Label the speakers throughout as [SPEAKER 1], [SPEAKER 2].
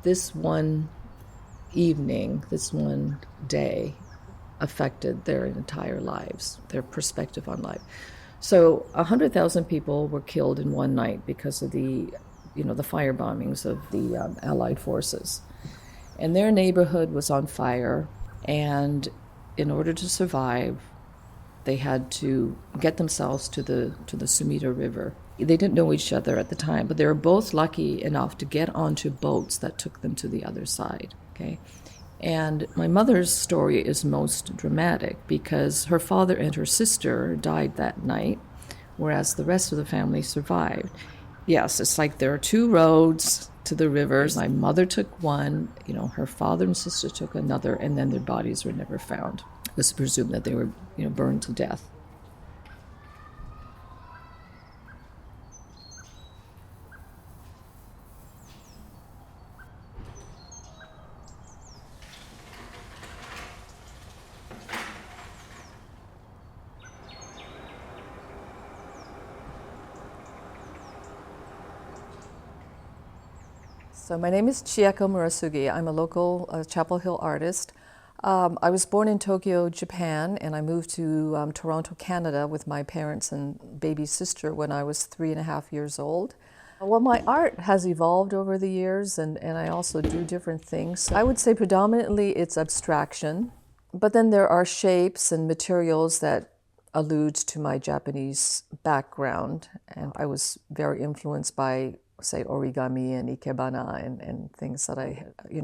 [SPEAKER 1] this one evening, this one day affected their entire lives, their perspective on life. So 100,000 people were killed in one night because of the fire bombings of the Allied forces. And their neighborhood was on fire, and in order to survive, they had to get themselves to the Sumida River. They didn't know each other at the time, but they were both lucky enough to get onto boats that took them to the other side, okay? And my mother's story is most dramatic because her father and her sister died that night, whereas the rest of the family survived. Yes, it's like there are two roads to the rivers. My mother took one, her father and sister took another, and then their bodies were never found. It was presumed that they were, burned to death. So my name is Chieko Murasugi. I'm a local Chapel Hill artist. I was born in Tokyo, Japan, and I moved to Toronto, Canada with my parents and baby sister when I was 3.5 years old. Well, my art has evolved over the years, and I also do different things. I would say predominantly it's abstraction, but then there are shapes and materials that allude to my Japanese background, and I was very influenced by, say, origami and ikebana and things that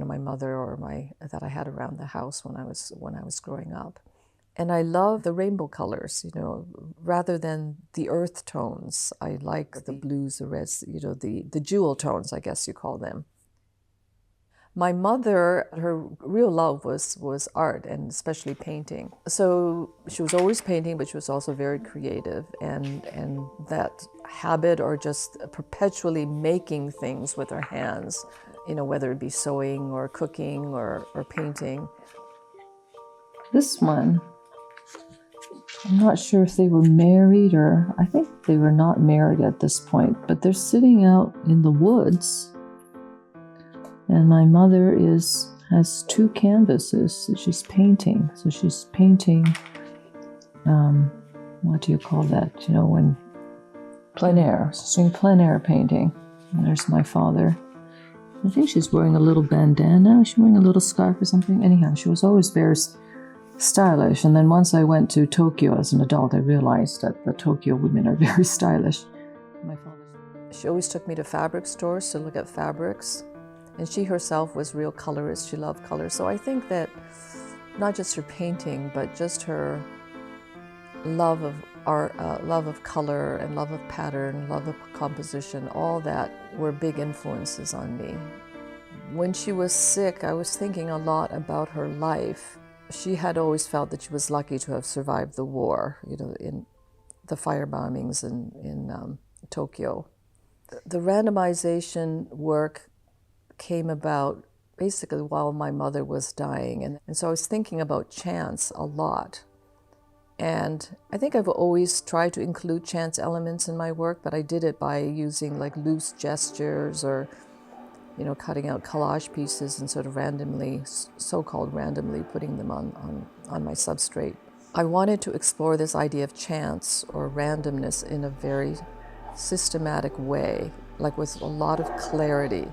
[SPEAKER 1] my mother that I had around the house when I was growing up. And I love the rainbow colors, rather than the earth tones. I like the blues, the reds, the jewel tones, I guess you call them. My mother, her real love was art, and especially painting. So she was always painting, but she was also very creative, and that habit, or just perpetually making things with her hands, whether it be sewing or cooking or painting. This one, I'm not sure if they were married, or I think they were not married at this point, but they're sitting out in the woods. And my mother has two canvases that she's painting. So she's painting, what do you call that? When plein air. So she's doing plein air painting. And there's my father. I think she's wearing a little bandana. She's wearing a little scarf or something. Anyhow, she was always very stylish. And then once I went to Tokyo as an adult, I realized that the Tokyo women are very stylish. She always took me to fabric stores to look at fabrics. And she herself was real colorist. She loved color. So I think that not just her painting, but just her love of art, love of color, and love of pattern, love of composition, all that were big influences on me. When she was sick, I was thinking a lot about her life. She had always felt that she was lucky to have survived the war, in the fire bombings in Tokyo. The randomization work came about basically while my mother was dying. And so I was thinking about chance a lot. And I think I've always tried to include chance elements in my work, but I did it by using like loose gestures, or, cutting out collage pieces and sort of randomly, so-called randomly, putting them on my substrate. I wanted to explore this idea of chance or randomness in a very systematic way, like with a lot of clarity.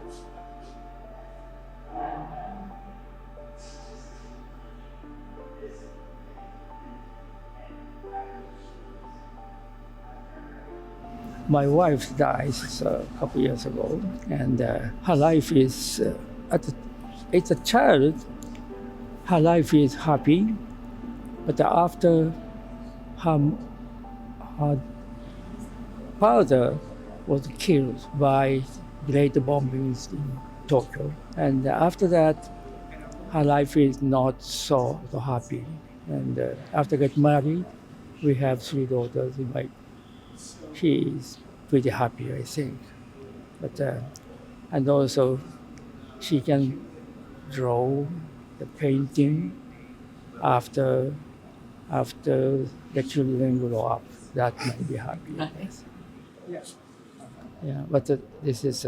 [SPEAKER 2] My wife died a couple years ago, and her life is, as a child, her life is happy, but after her father was killed by great bombings in Tokyo, and after that, her life is not so happy. And after getting married, we have 3 daughters. She is pretty happy, I think. But and also, she can draw the painting after the children grow up. That might be happy.
[SPEAKER 1] Nice.
[SPEAKER 2] Yeah, but this is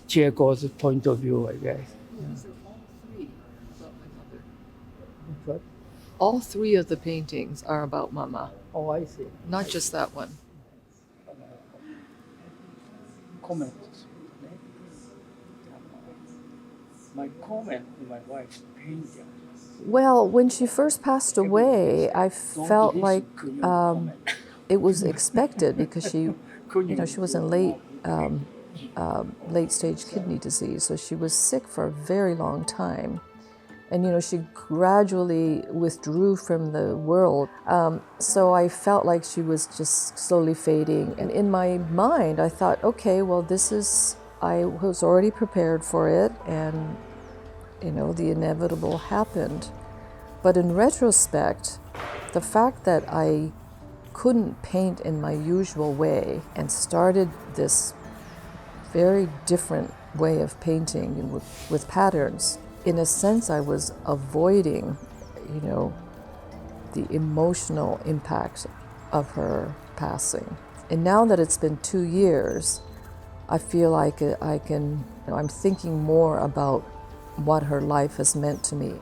[SPEAKER 2] Chieko's point of view, I guess.
[SPEAKER 1] These are all three about my mother.
[SPEAKER 2] What?
[SPEAKER 1] All three of the paintings are about Mama,
[SPEAKER 2] Oh, I see.
[SPEAKER 1] not just that one.
[SPEAKER 2] Comments. My comment to my wife's painting.
[SPEAKER 1] Well, when she first passed away, I felt like it was expected because she was in late stage kidney disease, so she was sick for a very long time. And she gradually withdrew from the world. So I felt like she was just slowly fading. And in my mind, I thought, okay, well, I was already prepared for it, and the inevitable happened. But in retrospect, the fact that I couldn't paint in my usual way and started this very different way of painting with patterns, in a sense I was avoiding, the emotional impact of her passing. And now that it's been 2 years, I feel like I'm thinking more about what her life has meant to me